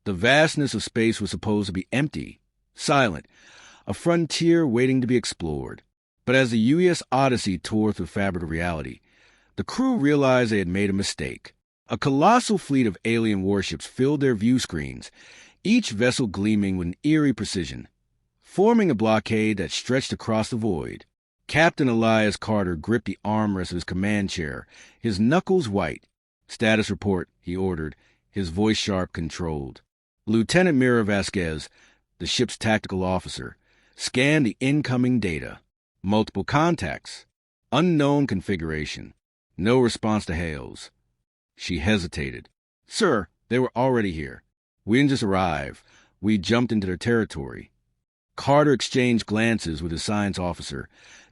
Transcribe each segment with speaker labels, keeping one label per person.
Speaker 1: The vastness of space was supposed to be empty, silent, a frontier waiting to be explored. But as the UES Odyssey tore through the fabric of reality, the crew realized they had made a mistake. A colossal fleet of alien warships filled their view screens, each vessel gleaming with an eerie precision, forming a blockade that stretched across the void. Captain Elias Carter gripped the armrest of his command chair, his knuckles white. "Status report," he ordered, his voice sharp, controlled. Lieutenant Mira Vasquez, the ship's tactical officer, scanned the incoming data. Multiple contacts. Unknown configuration. No response to hails. She hesitated. "Sir, they were already here. We didn't just arrive. We jumped into their territory." Carter exchanged glances with his science officer,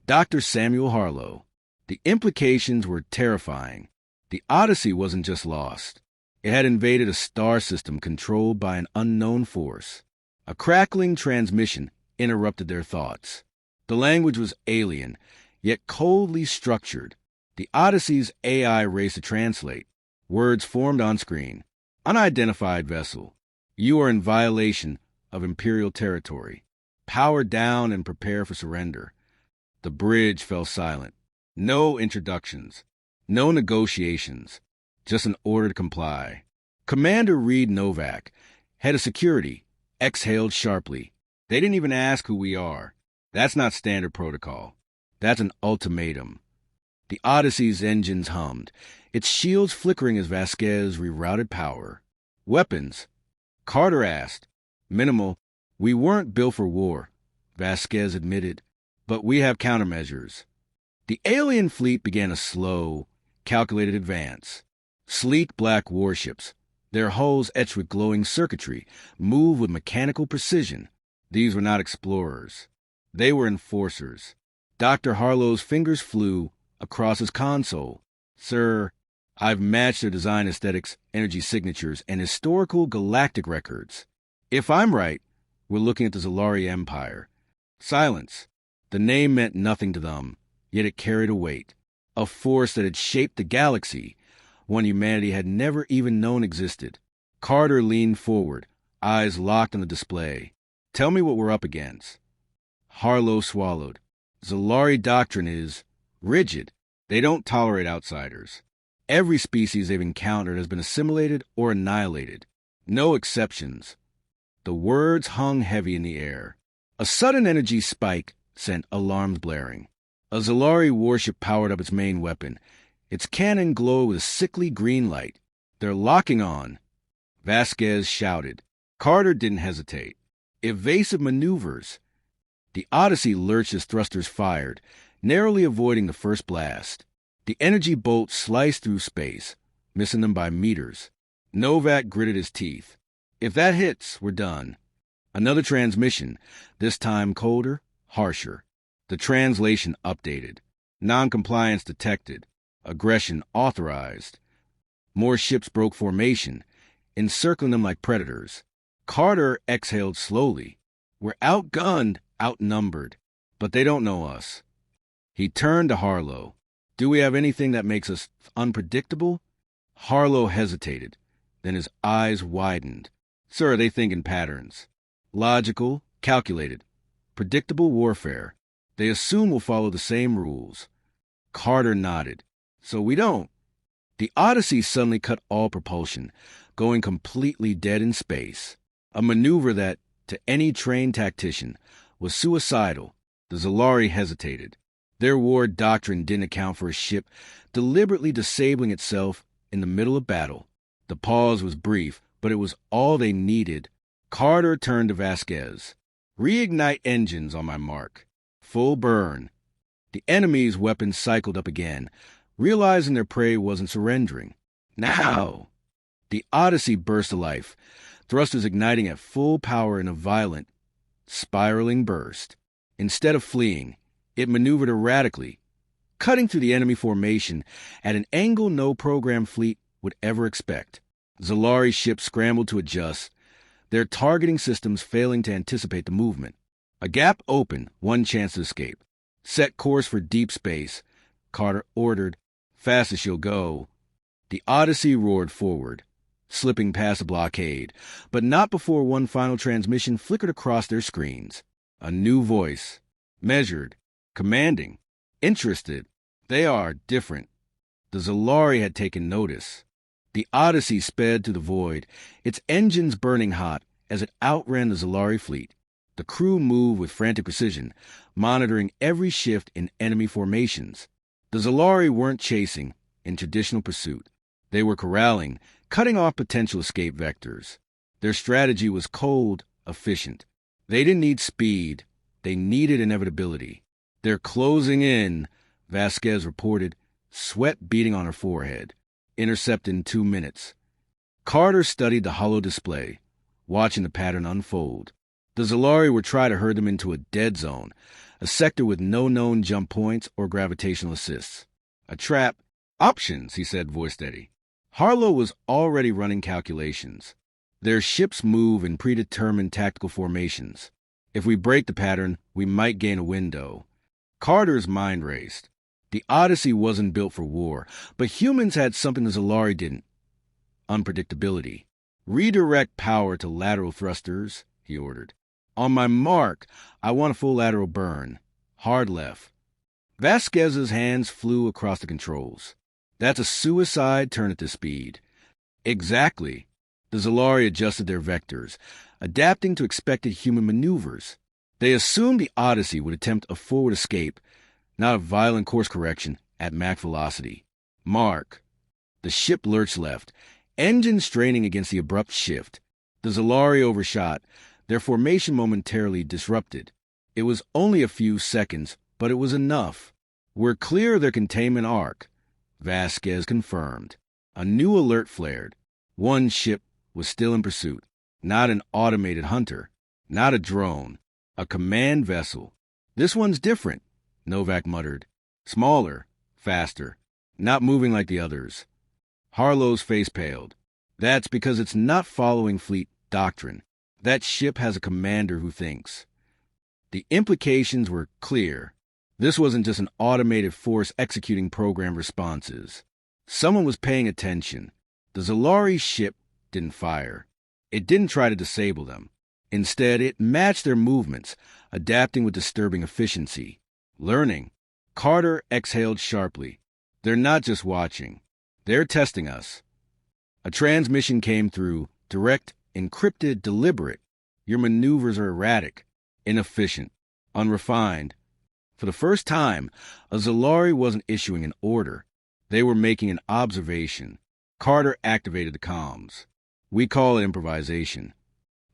Speaker 1: Dr. Samuel Harlow. The implications were terrifying. The Odyssey wasn't just lost. It had invaded a star system controlled by an unknown force. A crackling transmission interrupted their thoughts. The language was alien, yet coldly structured. The Odyssey's AI raced to translate. Words formed on screen. "Unidentified vessel. You are in violation of Imperial territory. Power down and prepare for surrender." The bridge fell silent. No introductions. No negotiations. Just an order to comply. Commander Reed Novak, head of security, exhaled sharply. "They didn't even ask who we are. That's not standard protocol. That's an ultimatum." The Odyssey's engines hummed, its shields flickering as Vasquez rerouted power. "Weapons?" Carter asked. "Minimal. We weren't built for war," Vasquez admitted, "but we have countermeasures." The alien fleet began a slow, calculated advance. Sleek black warships, their hulls etched with glowing circuitry, moved with mechanical precision. These were not explorers. They were enforcers. Dr. Harlow's fingers flew across his console. "Sir, I've matched their design aesthetics, energy signatures, and historical galactic records. If I'm right, we're looking at the Xelari Empire." Silence. The name meant nothing to them, yet it carried a weight. A force that had shaped the galaxy, one humanity had never even known existed. Carter leaned forward, eyes locked on the display. "Tell me what we're up against." Harlow swallowed. "Xelari doctrine is rigid. They don't tolerate outsiders. Every species they've encountered has been assimilated or annihilated. No exceptions." The words hung heavy in the air. A sudden energy spike sent alarms blaring. A Xelari warship powered up its main weapon. Its cannon glowed with a sickly green light. "They're locking on," Vasquez shouted. Carter didn't hesitate. Evasive maneuvers. The Odyssey lurched as thrusters fired, narrowly avoiding the first blast. The energy bolt sliced through space, missing them by meters. Novak gritted his teeth. "If that hits, we're done." Another transmission, this time colder, harsher. The translation updated. Noncompliance detected. Aggression authorized. More ships broke formation, encircling them like predators. Carter exhaled slowly. "We're outgunned, outnumbered, but they don't know us." He turned to Harlow. "Do we have anything that makes us unpredictable?" Harlow hesitated. Then his eyes widened. "Sir, they think in patterns. Logical, calculated, predictable warfare. They assume we'll follow the same rules." Carter nodded. "So we don't." The Odyssey suddenly cut all propulsion, going completely dead in space. A maneuver that, to any trained tactician, was suicidal. The Xelari hesitated. Their war doctrine didn't account for a ship deliberately disabling itself in the middle of battle. The pause was brief, but it was all they needed. Carter turned to Vasquez. "Reignite engines on my mark. Full burn." The enemy's weapons cycled up again, realizing their prey wasn't surrendering. "Now!" The Odyssey burst to life, thrusters igniting at full power in a violent, spiraling burst. Instead of fleeing, it maneuvered erratically, cutting through the enemy formation at an angle no program fleet would ever expect. Xelari ships scrambled to adjust, their targeting systems failing to anticipate the movement. A gap opened, one chance to escape. "Set course for deep space," Carter ordered. "Fast as she'll go." The Odyssey roared forward. slipping past the blockade, but not before one final transmission flickered across their screens. A new voice. Measured. Commanding. Interested. They are different. The Xelari had taken notice. The Odyssey sped through the void, its engines burning hot as it outran the Xelari fleet. The crew moved with frantic precision, monitoring every shift in enemy formations. The Xelari weren't chasing in traditional pursuit. They were corralling, cutting off potential escape vectors. Their strategy was cold, efficient. They didn't need speed. They needed inevitability. "They're closing in," Vasquez reported, sweat beading on her forehead. "Intercept in 2 minutes." Carter studied the hollow display, watching the pattern unfold. The Xelari were trying to herd them into a dead zone, a sector with no known jump points or gravitational assists. "A trap." "Options," he said, voice steady. Harlow was already running calculations. Their ships move in predetermined tactical formations. If we break the pattern, we might gain a window. Carter's mind raced. The Odyssey wasn't built for war, but humans had something the Xelari didn't. Unpredictability. "Redirect power to lateral thrusters," he ordered. "On my mark, I want a full lateral burn. Hard left." Vasquez's hands flew across the controls. "That's a suicide turn at this speed." "Exactly." The Xelari adjusted their vectors, adapting to expected human maneuvers. They assumed the Odyssey would attempt a forward escape, not a violent course correction at Mach velocity. "Mark." The ship lurched left, engine straining against the abrupt shift. The Xelari overshot, their formation momentarily disrupted. It was only a few seconds, but it was enough. "We're clear of their containment arc," Vasquez confirmed. A new alert flared. One ship was still in pursuit. Not an automated hunter. Not a drone. A command vessel. "This one's different," Novak muttered. "Smaller. Faster. Not moving like the others." Harlow's face paled. "That's because it's not following fleet doctrine. That ship has a commander who thinks." The implications were clear. This wasn't just an automated force executing program responses. Someone was paying attention. The Xelari ship didn't fire. It didn't try to disable them. Instead, it matched their movements, adapting with disturbing efficiency. Learning. Carter exhaled sharply. "They're not just watching. They're testing us." A transmission came through, direct, encrypted, deliberate. "Your maneuvers are erratic, inefficient, unrefined." For the first time, a Xelari wasn't issuing an order. They were making an observation. Carter activated the comms. "We call it improvisation."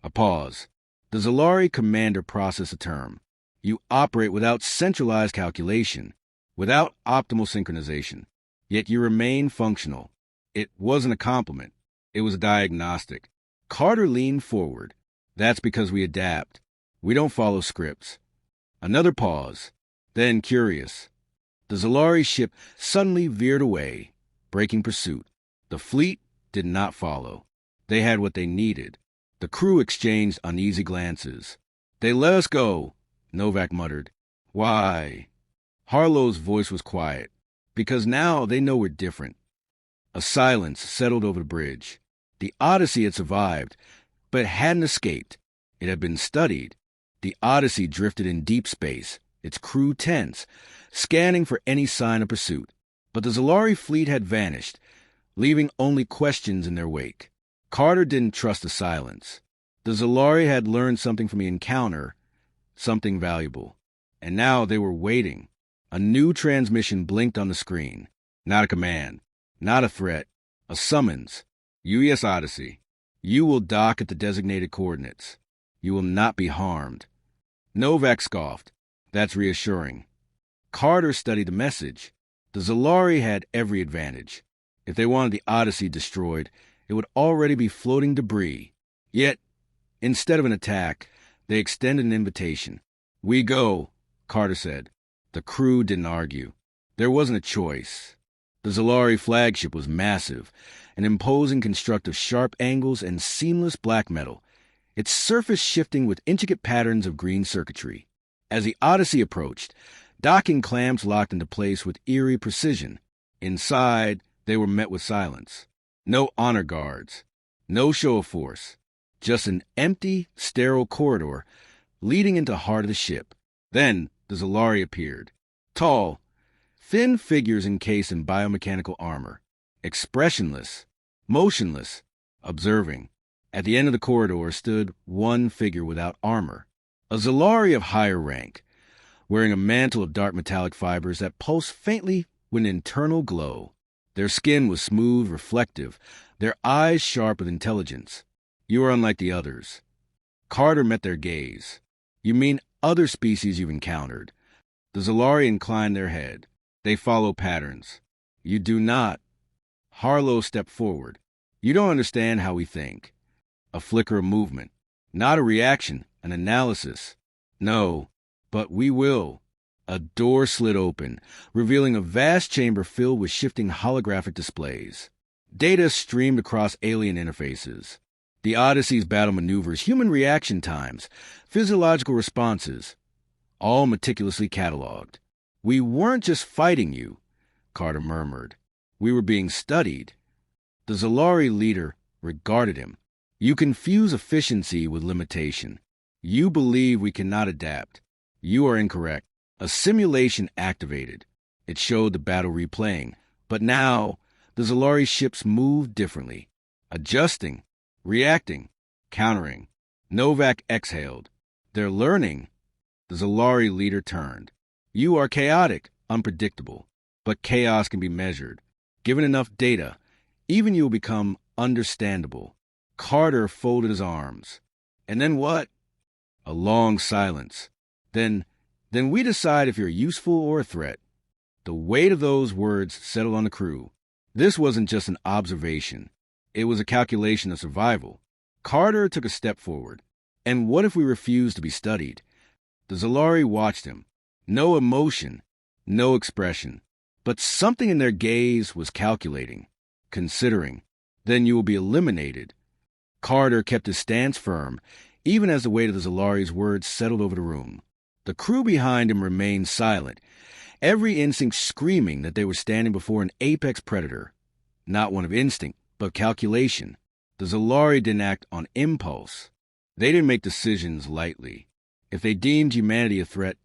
Speaker 1: A pause. The Xelari commander processed a term. "You operate without centralized calculation, without optimal synchronization, yet you remain functional." It wasn't a compliment. It was a diagnostic. Carter leaned forward. "That's because we adapt. We don't follow scripts." Another pause. Then, curious. The Xelari ship suddenly veered away, breaking pursuit. The fleet did not follow. They had what they needed. The crew exchanged uneasy glances. "They let us go," Novak muttered. "Why?" Harlow's voice was quiet. "Because now they know we're different." A silence settled over the bridge. The Odyssey had survived, but it hadn't escaped. It had been studied. The Odyssey drifted in deep space, its crew tense, scanning for any sign of pursuit. But the Xelari fleet had vanished, leaving only questions in their wake. Carter didn't trust the silence. The Xelari had learned something from the encounter, something valuable. And now they were waiting. A new transmission blinked on the screen. Not a command, not a threat, a summons. "UES Odyssey. You will dock at the designated coordinates. You will not be harmed." Novak scoffed. "That's reassuring." Carter studied the message. The Xelari had every advantage. If they wanted the Odyssey destroyed, it would already be floating debris. Yet, instead of an attack, they extended an invitation. "We go," Carter said. The crew didn't argue. There wasn't a choice. The Xelari flagship was massive, an imposing construct of sharp angles and seamless black metal, its surface shifting with intricate patterns of green circuitry. As the Odyssey approached, docking clamps locked into place with eerie precision. Inside, they were met with silence. No honor guards. No show of force. Just an empty, sterile corridor leading into the heart of the ship. Then the Xelari appeared. Tall, thin figures encased in biomechanical armor. Expressionless, motionless, observing. At the end of the corridor stood one figure without armor. A Xelari of higher rank, wearing a mantle of dark metallic fibers that pulsed faintly with an internal glow. Their skin was smooth, reflective, their eyes sharp with intelligence. You are unlike the others. Carter met their gaze. You mean other species you've encountered. The Xelari inclined their head. They follow patterns. You do not. Harlow stepped forward. You don't understand how we think. A flicker of movement. Not a reaction, an analysis. No, but we will. A door slid open, revealing a vast chamber filled with shifting holographic displays. Data streamed across alien interfaces. The Odyssey's battle maneuvers, human reaction times, physiological responses, all meticulously cataloged. We weren't just fighting you, Carter murmured. We were being studied. The Xelari leader regarded him. You confuse efficiency with limitation. You believe we cannot adapt. You are incorrect. A simulation activated. It showed the battle replaying. But now, the Xelari ships moved differently. Adjusting, reacting, countering. Novak exhaled. They're learning. The Xelari leader turned. You are chaotic, unpredictable. But chaos can be measured. Given enough data, even you will become understandable. Carter folded his arms. And then what? A long silence. Then we decide if you're useful or a threat. The weight of those words settled on the crew. This wasn't just an observation. It was a calculation of survival. Carter took a step forward. And what if we refused to be studied? The Xelari watched him. No emotion, no expression. But something in their gaze was calculating, considering. Then you will be eliminated. Carter kept his stance firm, even as the weight of the Xelari's words settled over the room. The crew behind him remained silent, every instinct screaming that they were standing before an apex predator. Not one of instinct, but calculation. The Xelari didn't act on impulse. They didn't make decisions lightly. If they deemed humanity a threat,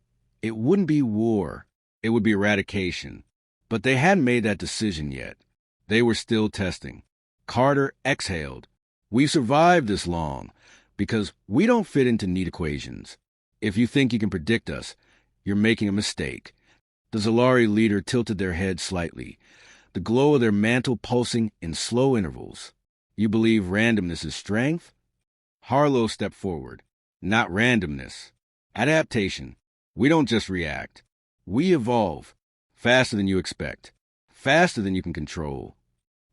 Speaker 1: it wouldn't be war. It would be eradication. But they hadn't made that decision yet. They were still testing. Carter exhaled. We survived this long because we don't fit into neat equations. If you think you can predict us, you're making a mistake. The Xelari leader tilted their head slightly, the glow of their mantle pulsing in slow intervals. You believe randomness is strength? Harlow stepped forward. Not randomness. Adaptation. We don't just react. We evolve. Faster than you expect. Faster than you can control.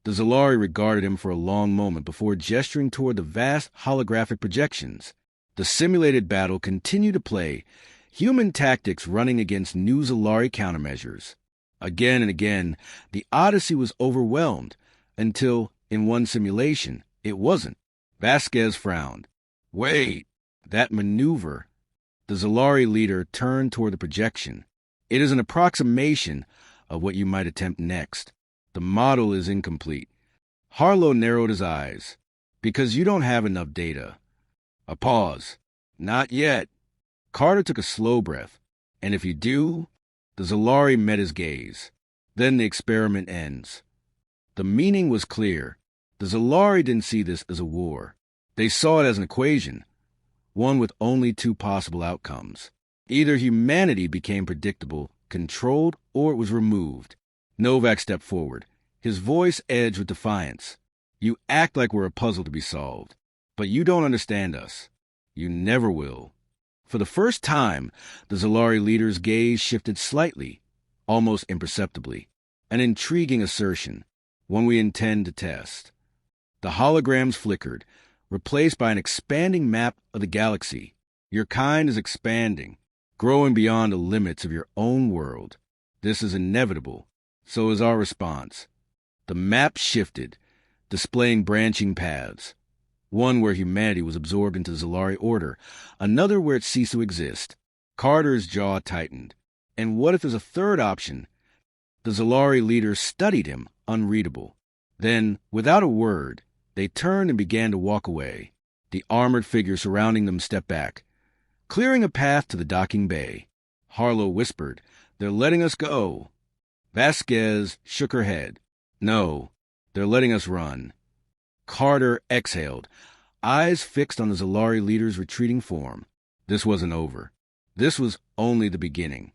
Speaker 1: The Xelari regarded him for a long moment before gesturing toward the vast holographic projections. The simulated battle continued to play, human tactics running against new Xelari countermeasures. Again and again, the Odyssey was overwhelmed, until, in one simulation, it wasn't. Vasquez frowned. Wait, that maneuver. The Xelari leader turned toward the projection. It is an approximation of what you might attempt next. The model is incomplete. Harlow narrowed his eyes. Because you don't have enough data. A pause. Not yet. Carter took a slow breath. And if you do? The Xelari met his gaze. Then the experiment ends. The meaning was clear. The Xelari didn't see this as a war. They saw it as an equation, one with only two possible outcomes. Either humanity became predictable, controlled, or it was removed. Novak stepped forward, his voice edged with defiance. You act like we're a puzzle to be solved. But you don't understand us. You never will. For the first time, the Xelari leader's gaze shifted slightly, almost imperceptibly. An intriguing assertion, one we intend to test. The holograms flickered, replaced by an expanding map of the galaxy. Your kind is expanding, growing beyond the limits of your own world. This is inevitable. So is our response. The map shifted, displaying branching paths. One where humanity was absorbed into the Xelari order, another where it ceased to exist. Carter's jaw tightened. And what if there's a third option? The Xelari leader studied him, unreadable. Then, without a word, They turned and began to walk away. The armored figure surrounding them stepped back, clearing a path to the docking bay. Harlow whispered, "They're letting us go." Vasquez shook her head. "No, they're letting us run." Carter exhaled, eyes fixed on the Xelari leader's retreating form. This wasn't over. This was only the beginning.